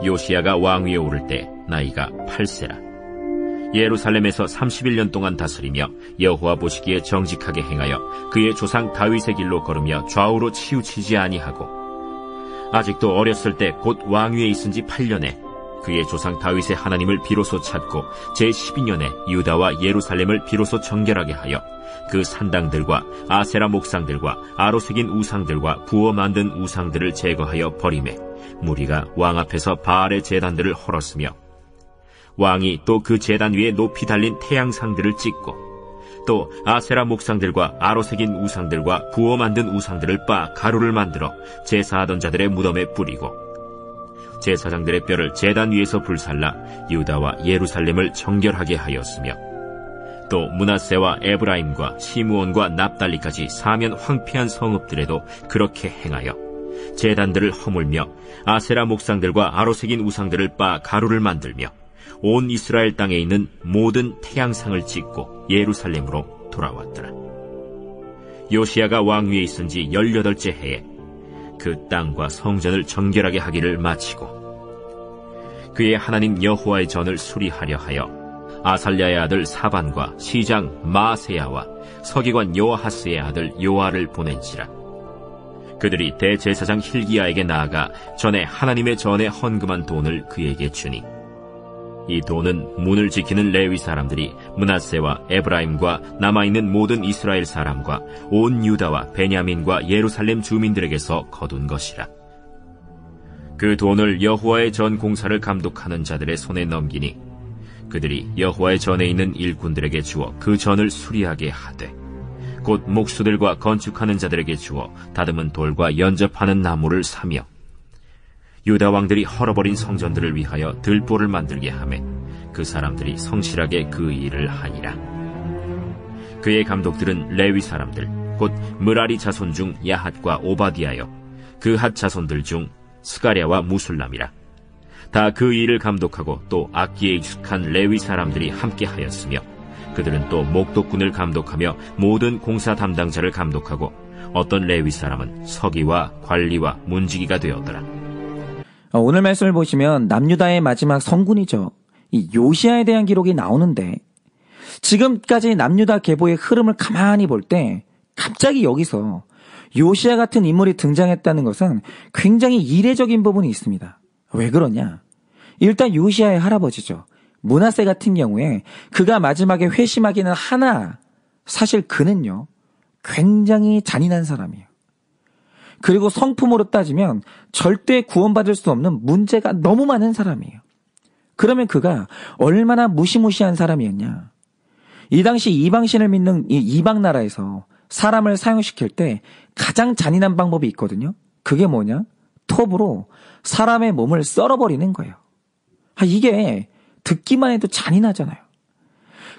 요시야가 왕위에 오를 때 나이가 8세라. 예루살렘에서 31년 동안 다스리며 여호와 보시기에 정직하게 행하여 그의 조상 다윗의 길로 걸으며 좌우로 치우치지 아니하고, 아직도 어렸을 때 곧 왕위에 있은 지 8년에 그의 조상 다윗의 하나님을 비로소 찾고 제12년에 유다와 예루살렘을 비로소 정결하게 하여 그 산당들과 아세라 목상들과 아로새긴 우상들과 부어 만든 우상들을 제거하여 버리매 무리가 왕 앞에서 바알의 제단들을 헐었으며, 왕이 또 그 제단 위에 높이 달린 태양상들을 찍고 또 아세라 목상들과 아로새긴 우상들과 부어 만든 우상들을 빻아 가루를 만들어 제사하던 자들의 무덤에 뿌리고, 제사장들의 뼈를 제단 위에서 불살라 유다와 예루살렘을 정결하게 하였으며, 또 므낫세와 에브라임과 시므온과 납달리까지 사면 황폐한 성읍들에도 그렇게 행하여 제단들을 허물며 아세라 목상들과 아로새긴 우상들을 빻아 가루를 만들며 온 이스라엘 땅에 있는 모든 태양상을 찍고 예루살렘으로 돌아왔더라. 요시야가 왕위에 있은 지 18째 해에 그 땅과 성전을 정결하게 하기를 마치고, 그의 하나님 여호와의 전을 수리하려 하여 아살랴의 아들 사반과 시장 마세야와 서기관 요아하스의 아들 요아를 보낸지라. 그들이 대제사장 hil기야에게 나아가 전에 하나님의 전에 헌금한 돈을 그에게 주니, 이 돈은 문을 지키는 레위 사람들이 므낫세와 에브라임과 남아있는 모든 이스라엘 사람과 온 유다와 베냐민과 예루살렘 주민들에게서 거둔 것이라. 그 돈을 여호와의 전 공사를 감독하는 자들의 손에 넘기니 그들이 여호와의 전에 있는 일꾼들에게 주어 그 전을 수리하게 하되, 곧 목수들과 건축하는 자들에게 주어 다듬은 돌과 연접하는 나무를 사며, 유다 왕들이 헐어버린 성전들을 위하여 들보를 만들게 하매 그 사람들이 성실하게 그 일을 하니라. 그의 감독들은 레위 사람들 곧 므라리 자손 중 야핫과 오바디아여, 그 핫 자손들 중 스가랴와 무술람이라. 다 그 일을 감독하고 또 악기에 익숙한 레위 사람들이 함께 하였으며, 그들은 또 목독군을 감독하며 모든 공사 담당자를 감독하고 어떤 레위 사람은 서기와 관리와 문지기가 되었더라. 오늘 말씀을 보시면 남유다의 마지막 성군이죠. 이 요시야에 대한 기록이 나오는데, 지금까지 남유다 계보의 흐름을 가만히 볼 때 갑자기 여기서 요시야 같은 인물이 등장했다는 것은 굉장히 이례적인 부분이 있습니다. 왜 그러냐? 일단 요시야의 할아버지죠. 므낫세 같은 경우에 그가 마지막에 회심하기는 하나 사실 그는요 굉장히 잔인한 사람이에요. 그리고 성품으로 따지면 절대 구원받을 수 없는 문제가 너무 많은 사람이에요. 그러면 그가 얼마나 무시무시한 사람이었냐? 이 당시 이방신을 믿는 이 이방 나라에서 사람을 사형시킬 때 가장 잔인한 방법이 있거든요. 그게 뭐냐? 톱으로 사람의 몸을 썰어버리는 거예요. 이게 듣기만 해도 잔인하잖아요.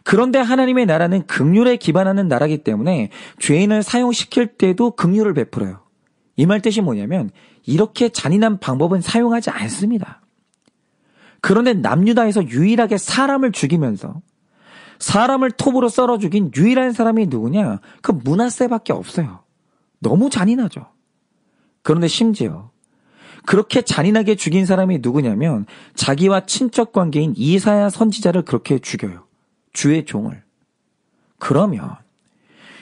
그런데 하나님의 나라는 긍휼에 기반하는 나라이기 때문에 죄인을 사형시킬 때도 긍휼을 베풀어요. 이 말 뜻이 뭐냐면 이렇게 잔인한 방법은 사용하지 않습니다. 그런데 남유다에서 유일하게 사람을 죽이면서 사람을 톱으로 썰어 죽인 유일한 사람이 누구냐? 그 므낫세밖에 없어요. 너무 잔인하죠. 그런데 심지어 그렇게 잔인하게 죽인 사람이 누구냐면 자기와 친척 관계인 이사야 선지자를 그렇게 죽여요. 주의 종을. 그러면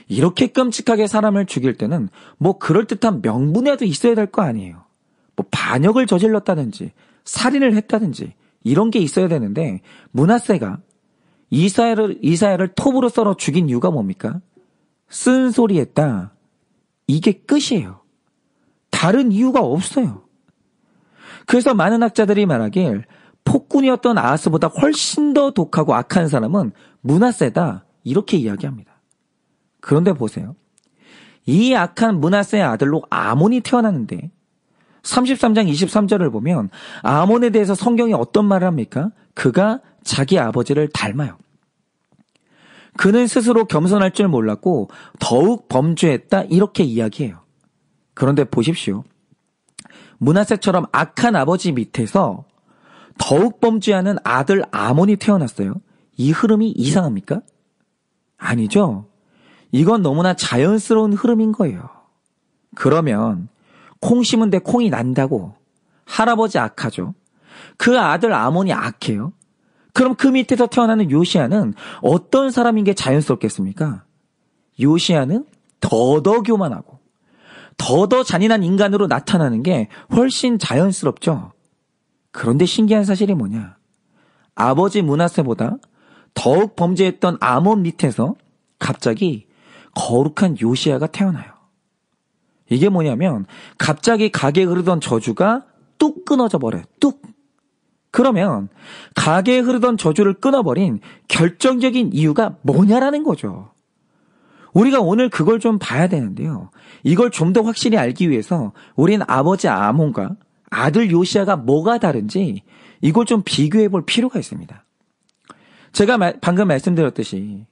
이렇게 끔찍하게 사람을 죽일 때는 뭐 그럴듯한 명분이라도 있어야 될 거 아니에요. 뭐 반역을 저질렀다든지 살인을 했다든지 이런 게 있어야 되는데, 므낫세가 이사야를 톱으로 썰어 죽인 이유가 뭡니까? 쓴소리했다. 이게 끝이에요. 다른 이유가 없어요. 그래서 많은 학자들이 말하길 폭군이었던 아하스보다 훨씬 더 독하고 악한 사람은 므낫세다 이렇게 이야기합니다. 그런데 보세요. 이 악한 므낫세의 아들로 아몬이 태어났는데 33장 23절을 보면 아몬에 대해서 성경이 어떤 말을 합니까? 그가 자기 아버지를 닮아요. 그는 스스로 겸손할 줄 몰랐고 더욱 범죄했다 이렇게 이야기해요. 그런데 보십시오. 므낫세처럼 악한 아버지 밑에서 더욱 범죄하는 아들 아몬이 태어났어요. 이 흐름이 이상합니까? 아니죠. 이건 너무나 자연스러운 흐름인 거예요. 그러면 콩 심은 데 콩이 난다고 할아버지 악하죠. 그 아들 아몬이 악해요? 그럼 그 밑에서 태어나는 요시야는 어떤 사람인 게 자연스럽겠습니까? 요시야는 더더 교만하고 더더 잔인한 인간으로 나타나는 게 훨씬 자연스럽죠. 그런데 신기한 사실이 뭐냐? 아버지 므낫세보다 더욱 범죄했던 아몬 밑에서 갑자기 거룩한 요시야가 태어나요. 이게 뭐냐면 갑자기 가게에 흐르던 저주가 뚝 끊어져 버려요. 뚝. 그러면 가게에 흐르던 저주를 끊어버린 결정적인 이유가 뭐냐라는 거죠. 우리가 오늘 그걸 좀 봐야 되는데요. 이걸 좀 더 확실히 알기 위해서 우린 아버지 아몬과 아들 요시야가 뭐가 다른지 이걸 좀 비교해 볼 필요가 있습니다. 제가 방금 말씀드렸듯이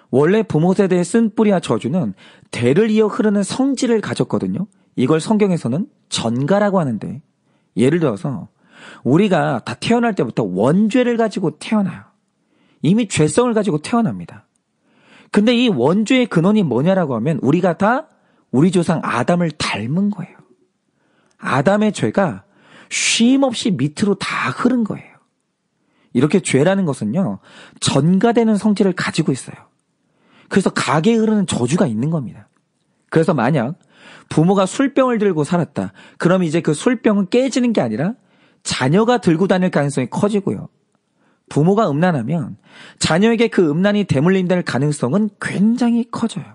원래 부모 세대의 쓴뿌리와 저주는 대를 이어 흐르는 성질을 가졌거든요. 이걸 성경에서는 전가라고 하는데, 예를 들어서 우리가 다 태어날 때부터 원죄를 가지고 태어나요. 이미 죄성을 가지고 태어납니다. 근데 이 원죄의 근원이 뭐냐라고 하면 우리가 다 우리 조상 아담을 닮은 거예요. 아담의 죄가 쉼없이 밑으로 다 흐른 거예요. 이렇게 죄라는 것은요, 전가되는 성질을 가지고 있어요. 그래서 가게에 흐르는 저주가 있는 겁니다. 그래서 만약 부모가 술병을 들고 살았다. 그럼 이제 그 술병은 깨지는 게 아니라 자녀가 들고 다닐 가능성이 커지고요. 부모가 음란하면 자녀에게 그 음란이 대물림될 가능성은 굉장히 커져요.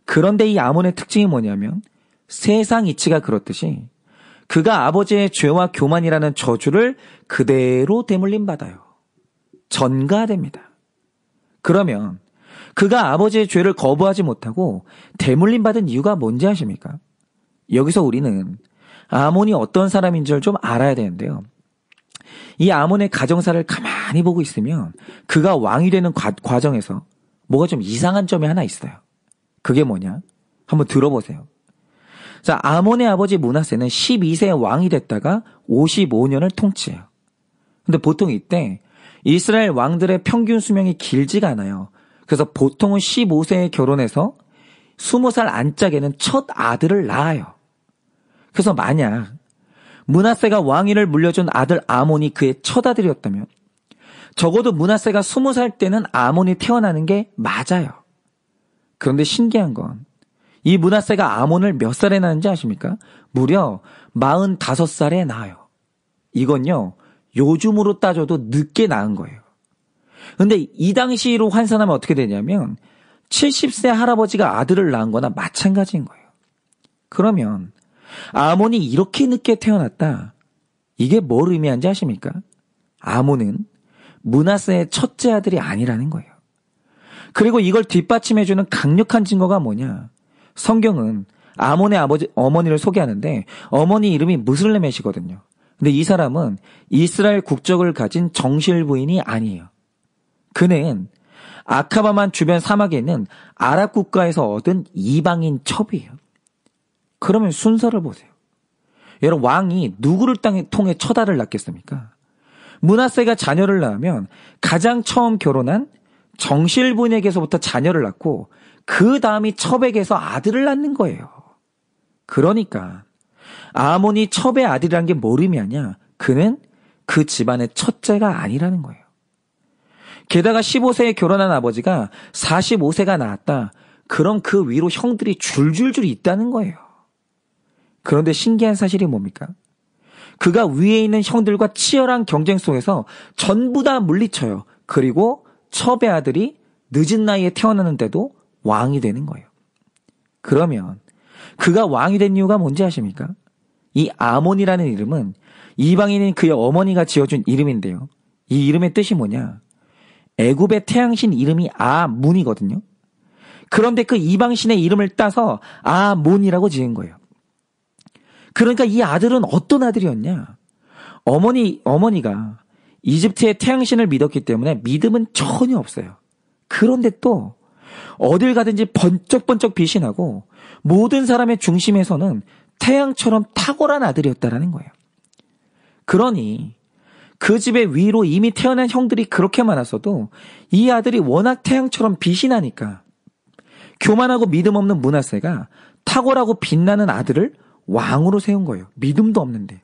그런데 이 아몬의 특징이 뭐냐면 세상 이치가 그렇듯이 그가 아버지의 죄와 교만이라는 저주를 그대로 대물림 받아요. 전가됩니다. 그러면 그가 아버지의 죄를 거부하지 못하고 대물림 받은 이유가 뭔지 아십니까? 여기서 우리는 아몬이 어떤 사람인 줄 좀 알아야 되는데요. 이 아몬의 가정사를 가만히 보고 있으면 그가 왕이 되는 과정에서 뭐가 좀 이상한 점이 하나 있어요. 그게 뭐냐? 한번 들어보세요. 자, 아몬의 아버지 므낫세는 12세에 왕이 됐다가 55년을 통치해요. 근데 보통 이때 이스라엘 왕들의 평균 수명이 길지가 않아요. 그래서 보통은 15세에 결혼해서 20살 안짝에는 첫 아들을 낳아요. 그래서 만약 므낫세가 왕위를 물려준 아들 아몬이 그의 첫 아들이었다면 적어도 므낫세가 20살 때는 아몬이 태어나는 게 맞아요. 그런데 신기한 건 이 므낫세가 아몬을 몇 살에 낳았는지 아십니까? 무려 45살에 낳아요. 이건요, 요즘으로 따져도 늦게 낳은 거예요. 근데 이 당시로 환산하면 어떻게 되냐면 70세 할아버지가 아들을 낳은 거나 마찬가지인 거예요. 그러면 아몬이 이렇게 늦게 태어났다. 이게 뭘 의미하는지 아십니까? 아몬은 므낫세의 첫째 아들이 아니라는 거예요. 그리고 이걸 뒷받침해주는 강력한 증거가 뭐냐? 성경은 아몬의 어머니를 소개하는데 어머니 이름이 무슬레멧이거든요. 근데 이 사람은 이스라엘 국적을 가진 정실 부인이 아니에요. 그는 아카바만 주변 사막에 있는 아랍 국가에서 얻은 이방인 첩이에요. 그러면 순서를 보세요. 여러분, 왕이 누구를 통해 첫 아들을 낳겠습니까? 므낫세가 자녀를 낳으면 가장 처음 결혼한 정실 부인에게서부터 자녀를 낳고 그 다음이 첩에게서 아들을 낳는 거예요. 그러니까 아몬이 첩의 아들이라는 게 뭘 의미하냐? 그는 그 집안의 첫째가 아니라는 거예요. 게다가 15세에 결혼한 아버지가 45세가 낳았다. 그럼 그 위로 형들이 줄줄줄 있다는 거예요. 그런데 신기한 사실이 뭡니까? 그가 위에 있는 형들과 치열한 경쟁 속에서 전부 다 물리쳐요. 그리고 첩의 아들이 늦은 나이에 태어나는데도 왕이 되는 거예요. 그러면 그가 왕이 된 이유가 뭔지 아십니까? 이 아몬이라는 이름은 이방인인 그의 어머니가 지어준 이름인데요. 이 이름의 뜻이 뭐냐? 애굽의 태양신 이름이 아문이거든요. 그런데 그 이방신의 이름을 따서 아몬이라고 지은 거예요. 그러니까 이 아들은 어떤 아들이었냐? 어머니가 이집트의 태양신을 믿었기 때문에 믿음은 전혀 없어요. 그런데 또 어딜 가든지 번쩍번쩍 빛이 나고 모든 사람의 중심에서는 태양처럼 탁월한 아들이었다라는 거예요. 그러니 그 집의 위로 이미 태어난 형들이 그렇게 많았어도 이 아들이 워낙 태양처럼 빛이 나니까 교만하고 믿음 없는 므낫세가 탁월하고 빛나는 아들을 왕으로 세운 거예요. 믿음도 없는데.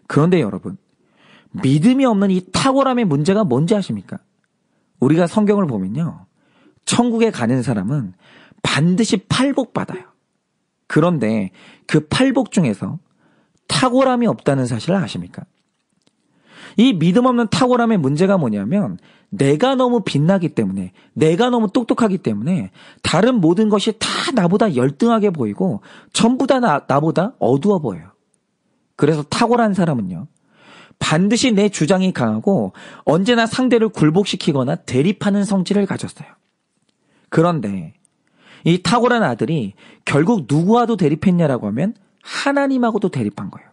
그런데 여러분, 믿음이 없는 이 탁월함의 문제가 뭔지 아십니까? 우리가 성경을 보면요, 천국에 가는 사람은 반드시 팔복받아요. 그런데 그 팔복 중에서 탁월함이 없다는 사실을 아십니까? 이 믿음 없는 탁월함의 문제가 뭐냐면, 내가 너무 빛나기 때문에, 내가 너무 똑똑하기 때문에 다른 모든 것이 다 나보다 열등하게 보이고 전부 다 나보다 어두워 보여요. 그래서 탁월한 사람은요, 반드시 내 주장이 강하고 언제나 상대를 굴복시키거나 대립하는 성질을 가졌어요. 그런데 이 탁월한 아들이 결국 누구와도 대립했냐라고 하면 하나님하고도 대립한 거예요.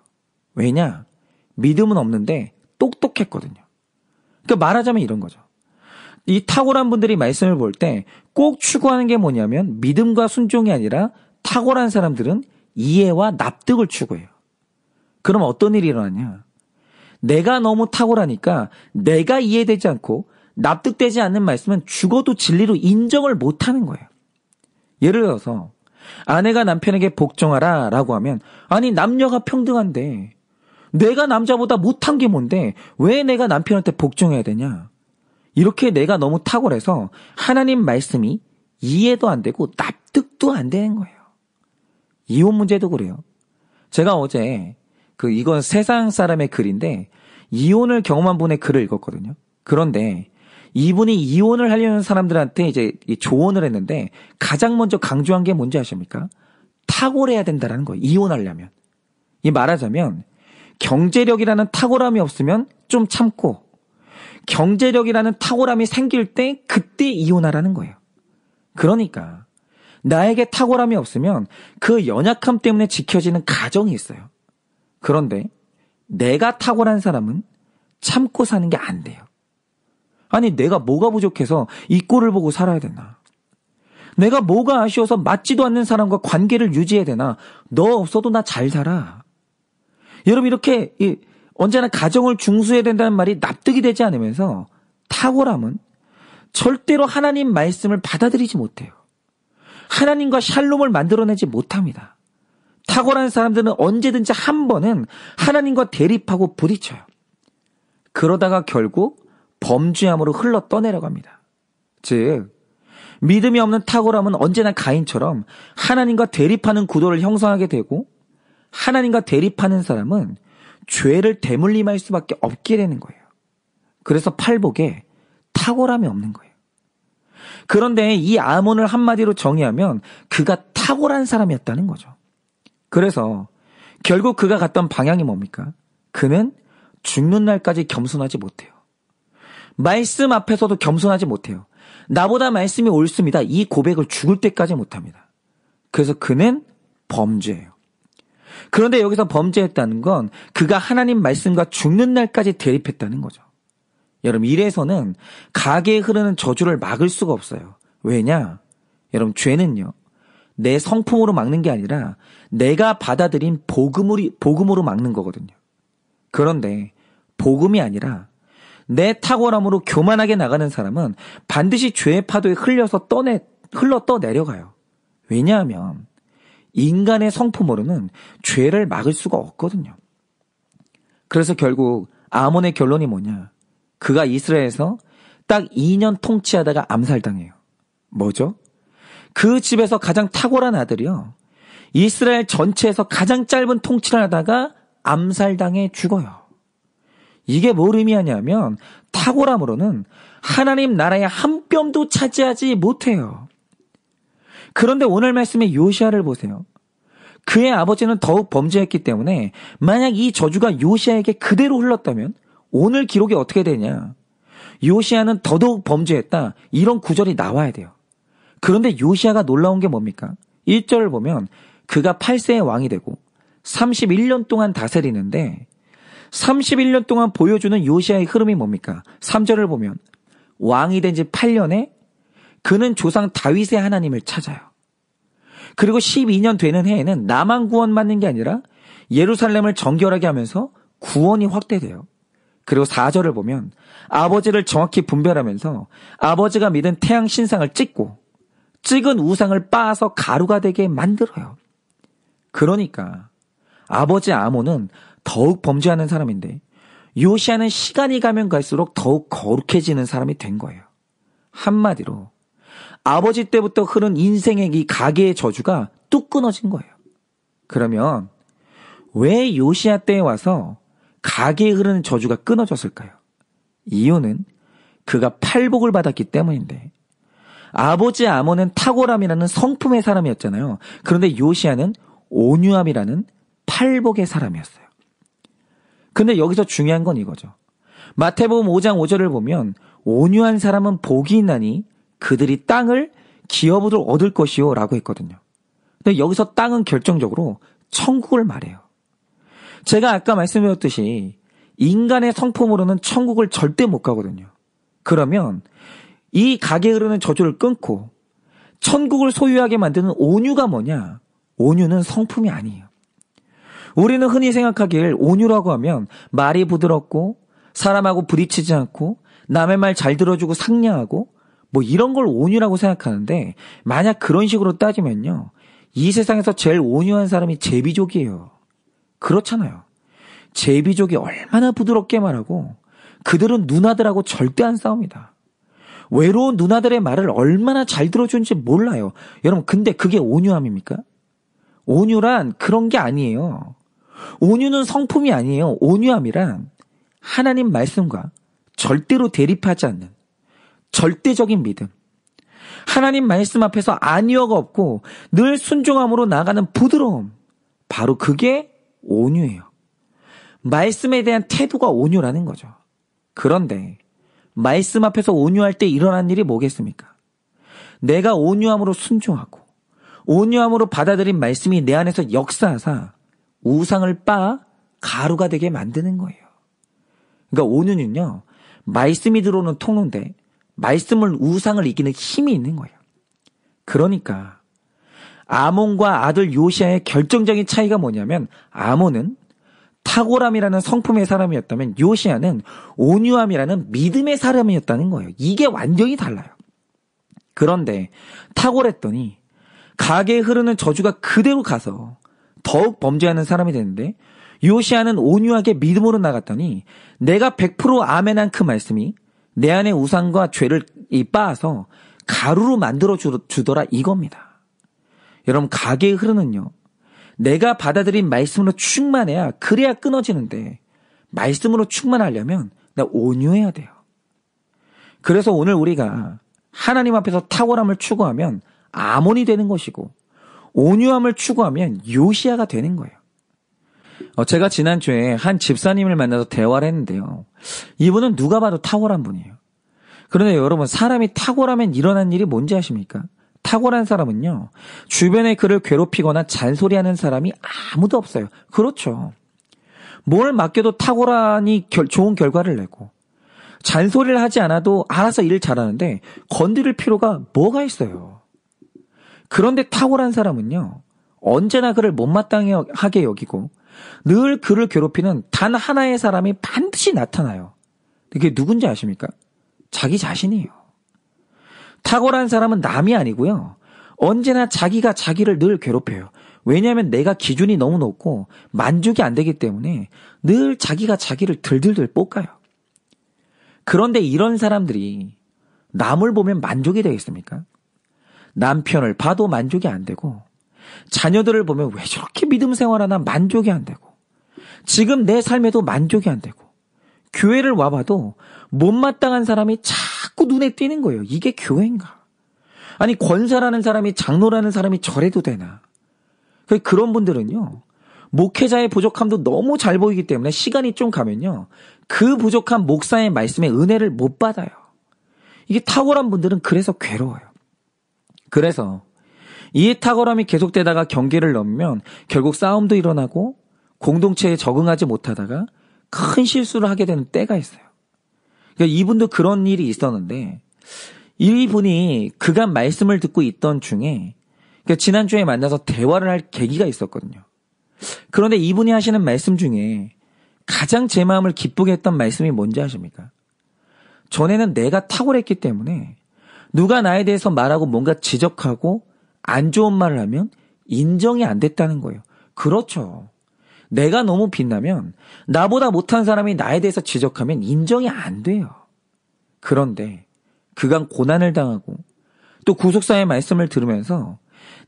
왜냐? 믿음은 없는데 똑똑했거든요. 그러니까 말하자면 이런 거죠. 이 탁월한 분들이 말씀을 볼 때 꼭 추구하는 게 뭐냐면 믿음과 순종이 아니라 탁월한 사람들은 이해와 납득을 추구해요. 그럼 어떤 일이 일어나냐? 내가 너무 탁월하니까 내가 이해되지 않고 납득되지 않는 말씀은 죽어도 진리로 인정을 못하는 거예요. 예를 들어서 아내가 남편에게 복종하라 라고 하면, 아니 남녀가 평등한데 내가 남자보다 못한 게 뭔데 왜 내가 남편한테 복종해야 되냐? 이렇게 내가 너무 탁월해서 하나님 말씀이 이해도 안 되고 납득도 안 되는 거예요. 이혼 문제도 그래요. 제가 어제 이건 세상 사람의 글인데 이혼을 경험한 분의 글을 읽었거든요. 그런데 이분이 이혼을 하려는 사람들한테 이제 조언을 했는데 가장 먼저 강조한 게 뭔지 아십니까? 탁월해야 된다라는 거예요. 이혼하려면. 이 말하자면 경제력이라는 탁월함이 없으면 좀 참고, 경제력이라는 탁월함이 생길 때 그때 이혼하라는 거예요. 그러니까 나에게 탁월함이 없으면 그 연약함 때문에 지켜지는 가정이 있어요. 그런데 내가 탁월한 사람은 참고 사는 게 안 돼요. 아니 내가 뭐가 부족해서 이 꼴을 보고 살아야 되나? 내가 뭐가 아쉬워서 맞지도 않는 사람과 관계를 유지해야 되나? 너 없어도 나 잘 살아. 여러분 이렇게 언제나 가정을 중수해야 된다는 말이 납득이 되지 않으면서 탁월함은 절대로 하나님 말씀을 받아들이지 못해요. 하나님과 샬롬을 만들어내지 못합니다. 탁월한 사람들은 언제든지 한 번은 하나님과 대립하고 부딪혀요. 그러다가 결국 범죄함으로 흘러 떠내려갑니다. 즉 믿음이 없는 탁월함은 언제나 가인처럼 하나님과 대립하는 구도를 형성하게 되고, 하나님과 대립하는 사람은 죄를 대물림할 수밖에 없게 되는 거예요. 그래서 팔복에 탁월함이 없는 거예요. 그런데 이 아몬을 한마디로 정의하면 그가 탁월한 사람이었다는 거죠. 그래서 결국 그가 갔던 방향이 뭡니까? 그는 죽는 날까지 겸손하지 못해요. 말씀 앞에서도 겸손하지 못해요. 나보다 말씀이 옳습니다. 이 고백을 죽을 때까지 못합니다. 그래서 그는 범죄예요. 그런데 여기서 범죄했다는 건 그가 하나님 말씀과 죽는 날까지 대립했다는 거죠. 여러분 이래서는 가게에 흐르는 저주를 막을 수가 없어요. 왜냐? 여러분 죄는요, 내 성품으로 막는 게 아니라 내가 받아들인 복음으로 막는 거거든요. 그런데 복음이 아니라 내 탁월함으로 교만하게 나가는 사람은 반드시 죄의 파도에 흘러 떠내려가요. 왜냐하면 인간의 성품으로는 죄를 막을 수가 없거든요. 그래서 결국 아몬의 결론이 뭐냐? 그가 이스라엘에서 딱 2년 통치하다가 암살당해요. 뭐죠? 그 집에서 가장 탁월한 아들이요, 이스라엘 전체에서 가장 짧은 통치를 하다가 암살당해 죽어요. 이게 뭘 의미하냐면 탁월함으로는 하나님 나라의 한 뼘도 차지하지 못해요. 그런데 오늘 말씀의 요시아를 보세요. 그의 아버지는 더욱 범죄했기 때문에 만약 이 저주가 요시아에게 그대로 흘렀다면 오늘 기록이 어떻게 되냐? 요시아는 더더욱 범죄했다, 이런 구절이 나와야 돼요. 그런데 요시아가 놀라운 게 뭡니까? 1절을 보면 그가 8세의 왕이 되고 31년 동안 다스리는데 31년 동안 보여주는 요시아의 흐름이 뭡니까? 3절을 보면 왕이 된 지 8년에 그는 조상 다윗의 하나님을 찾아요. 그리고 12년 되는 해에는 나만 구원받는 게 아니라 예루살렘을 정결하게 하면서 구원이 확대돼요. 그리고 4절을 보면 아버지를 정확히 분별하면서 아버지가 믿은 태양 신상을 찍고 찍은 우상을 빻아서 가루가 되게 만들어요. 그러니까 아버지 아몬은 더욱 범죄하는 사람인데 요시야는 시간이 가면 갈수록 더욱 거룩해지는 사람이 된 거예요. 한마디로 아버지 때부터 흐른 인생의 이 가계의 저주가 뚝 끊어진 거예요. 그러면 왜 요시야 때에 와서 가계에 흐르는 저주가 끊어졌을까요? 이유는 그가 팔복을 받았기 때문인데, 아버지 아몬은 탁월함이라는 성품의 사람이었잖아요. 그런데 요시야는 온유함이라는 팔복의 사람이었어요. 근데 여기서 중요한 건 이거죠. 마태복음 5장 5절을 보면 온유한 사람은 복이 있나니 그들이 땅을 기업으로 얻을 것이요 라고 했거든요. 근데 여기서 땅은 결정적으로 천국을 말해요. 제가 아까 말씀드렸듯이 인간의 성품으로는 천국을 절대 못 가거든요. 그러면 이 가게에 흐르는 저주를 끊고 천국을 소유하게 만드는 온유가 뭐냐? 온유는 성품이 아니에요. 우리는 흔히 생각하길 온유라고 하면 말이 부드럽고 사람하고 부딪히지 않고 남의 말 잘 들어주고 상냥하고 뭐 이런 걸 온유라고 생각하는데, 만약 그런 식으로 따지면요, 이 세상에서 제일 온유한 사람이 제비족이에요. 그렇잖아요. 제비족이 얼마나 부드럽게 말하고 그들은 누나들하고 절대 안 싸웁니다. 외로운 누나들의 말을 얼마나 잘 들어주는지 몰라요. 여러분, 근데 그게 온유함입니까? 온유란 그런 게 아니에요. 온유는 성품이 아니에요. 온유함이란 하나님 말씀과 절대로 대립하지 않는 절대적인 믿음. 하나님 말씀 앞에서 아니어가 없고 늘 순종함으로 나가는 부드러움. 바로 그게 온유예요. 말씀에 대한 태도가 온유라는 거죠. 그런데 말씀 앞에서 온유할 때 일어난 일이 뭐겠습니까? 내가 온유함으로 순종하고 온유함으로 받아들인 말씀이 내 안에서 역사하사 우상을 빻아 가루가 되게 만드는 거예요. 그러니까 온유는요, 말씀이 들어오는 통로인데 말씀을 우상을 이기는 힘이 있는 거예요. 그러니까 아몬과 아들 요시야의 결정적인 차이가 뭐냐면, 아몬은 탁월함이라는 성품의 사람이었다면 요시야는 온유함이라는 믿음의 사람이었다는 거예요. 이게 완전히 달라요. 그런데 탁월했더니 가게에 흐르는 저주가 그대로 가서 더욱 범죄하는 사람이 되는데, 요시야는 온유하게 믿음으로 나갔더니 내가 100% 아멘한 그 말씀이 내 안에 우상과 죄를 빻아서 가루로 만들어 주더라, 이겁니다. 여러분, 가게에 흐르는요, 내가 받아들인 말씀으로 충만해야, 그래야 끊어지는데, 말씀으로 충만하려면 나 온유해야 돼요. 그래서 오늘 우리가 하나님 앞에서 탁월함을 추구하면 아몬이 되는 것이고, 온유함을 추구하면 요시야가 되는 거예요. 제가 지난주에 한 집사님을 만나서 대화를 했는데요, 이분은 누가 봐도 탁월한 분이에요. 그런데 여러분, 사람이 탁월하면 일어난 일이 뭔지 아십니까? 탁월한 사람은요, 주변에 그를 괴롭히거나 잔소리하는 사람이 아무도 없어요. 그렇죠. 뭘 맡겨도 탁월하니 좋은 결과를 내고, 잔소리를 하지 않아도 알아서 일 잘하는데 건드릴 필요가 뭐가 있어요. 그런데 탁월한 사람은요, 언제나 그를 못마땅하게 여기고 늘 그를 괴롭히는 단 하나의 사람이 반드시 나타나요. 그게 누군지 아십니까? 자기 자신이에요. 탁월한 사람은 남이 아니고요, 언제나 자기가 자기를 늘 괴롭혀요. 왜냐하면 내가 기준이 너무 높고 만족이 안 되기 때문에 늘 자기가 자기를 들들들 볶아요. 그런데 이런 사람들이 남을 보면 만족이 되겠습니까? 남편을 봐도 만족이 안 되고, 자녀들을 보면 왜 저렇게 믿음 생활하나 만족이 안 되고, 지금 내 삶에도 만족이 안 되고, 교회를 와봐도 못마땅한 사람이 자꾸 눈에 띄는 거예요. 이게 교회인가? 아니, 권사라는 사람이, 장로라는 사람이 저래도 되나? 그런 분들은요, 목회자의 부족함도 너무 잘 보이기 때문에 시간이 좀 가면요, 그 부족한 목사의 말씀에 은혜를 못 받아요. 이게 탁월한 분들은 그래서 괴로워요. 그래서 이 탁월함이 계속되다가 경계를 넘으면 결국 싸움도 일어나고 공동체에 적응하지 못하다가 큰 실수를 하게 되는 때가 있어요. 그러니까 이분도 그런 일이 있었는데, 이분이 그간 말씀을 듣고 있던 중에, 그러니까 지난주에 만나서 대화를 할 계기가 있었거든요. 그런데 이분이 하시는 말씀 중에 가장 제 마음을 기쁘게 했던 말씀이 뭔지 아십니까? 전에는 내가 탁월했기 때문에 누가 나에 대해서 말하고 뭔가 지적하고 안 좋은 말을 하면 인정이 안 됐다는 거예요. 그렇죠. 내가 너무 빛나면 나보다 못한 사람이 나에 대해서 지적하면 인정이 안 돼요. 그런데 그간 고난을 당하고 또 구속사의 말씀을 들으면서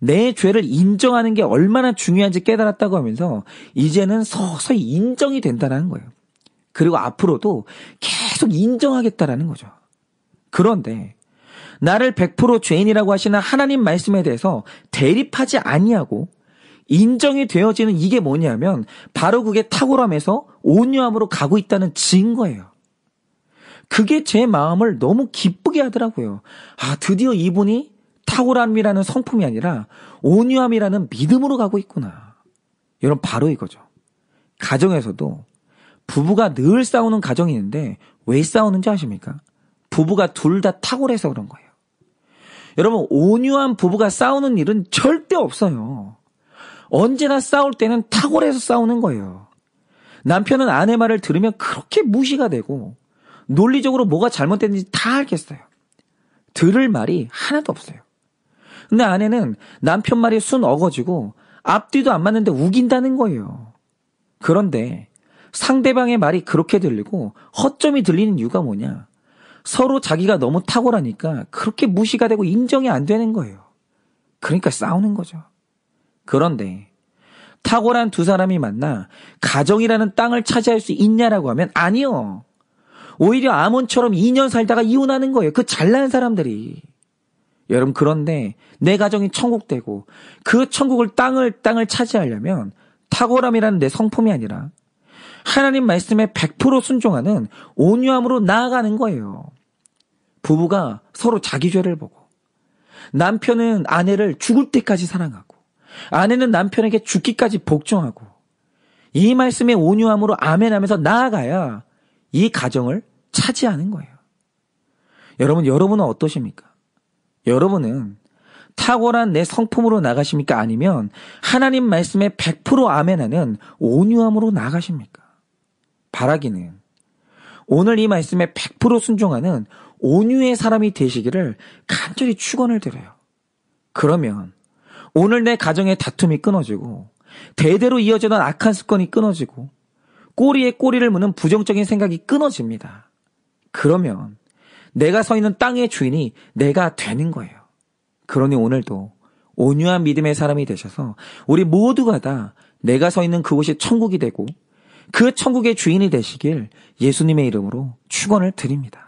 내 죄를 인정하는 게 얼마나 중요한지 깨달았다고 하면서 이제는 서서히 인정이 된다는 거예요. 그리고 앞으로도 계속 인정하겠다라는 거죠. 그런데 나를 100% 죄인이라고 하시는 하나님 말씀에 대해서 대립하지 아니하고 인정이 되어지는 이게 뭐냐면 바로 그게 탁월함에서 온유함으로 가고 있다는 증거예요. 그게 제 마음을 너무 기쁘게 하더라고요. 드디어 이분이 탁월함이라는 성품이 아니라 온유함이라는 믿음으로 가고 있구나. 여러분, 바로 이거죠. 가정에서도 부부가 늘 싸우는 가정이 있는데 왜 싸우는지 아십니까? 부부가 둘 다 탁월해서 그런 거예요. 여러분, 온유한 부부가 싸우는 일은 절대 없어요. 언제나 싸울 때는 탁월해서 싸우는 거예요. 남편은 아내 말을 들으면 그렇게 무시가 되고 논리적으로 뭐가 잘못됐는지 다 알겠어요. 들을 말이 하나도 없어요. 근데 아내는 남편 말이 순 어거지고 앞뒤도 안 맞는데 우긴다는 거예요. 그런데 상대방의 말이 그렇게 들리고 허점이 들리는 이유가 뭐냐? 서로 자기가 너무 탁월하니까 그렇게 무시가 되고 인정이 안 되는 거예요. 그러니까 싸우는 거죠. 그런데 탁월한 두 사람이 만나 가정이라는 땅을 차지할 수 있냐라고 하면 아니요. 오히려 아몬처럼 2년 살다가 이혼하는 거예요. 그 잘난 사람들이. 여러분, 그런데 내 가정이 천국되고 그 천국을 땅을 차지하려면 탁월함이라는 내 성품이 아니라 하나님 말씀에 100% 순종하는 온유함으로 나아가는 거예요. 부부가 서로 자기 죄를 보고 남편은 아내를 죽을 때까지 사랑하고 아내는 남편에게 죽기까지 복종하고 이 말씀에 온유함으로 아멘하면서 나아가야 이 가정을 차지하는 거예요. 여러분은 어떠십니까? 여러분은 탁월한 내 성품으로 나가십니까? 아니면 하나님 말씀에 100% 아멘하는 온유함으로 나가십니까? 바라기는 오늘 이 말씀에 100% 순종하는 온유의 사람이 되시기를 간절히 축원을 드려요. 그러면 오늘 내 가정의 다툼이 끊어지고 대대로 이어지던 악한 습관이 끊어지고 꼬리에 꼬리를 무는 부정적인 생각이 끊어집니다. 그러면 내가 서 있는 땅의 주인이 내가 되는 거예요. 그러니 오늘도 온유한 믿음의 사람이 되셔서 우리 모두가 다 내가 서 있는 그곳이 천국이 되고 그 천국의 주인이 되시길 예수님의 이름으로 축원을 드립니다.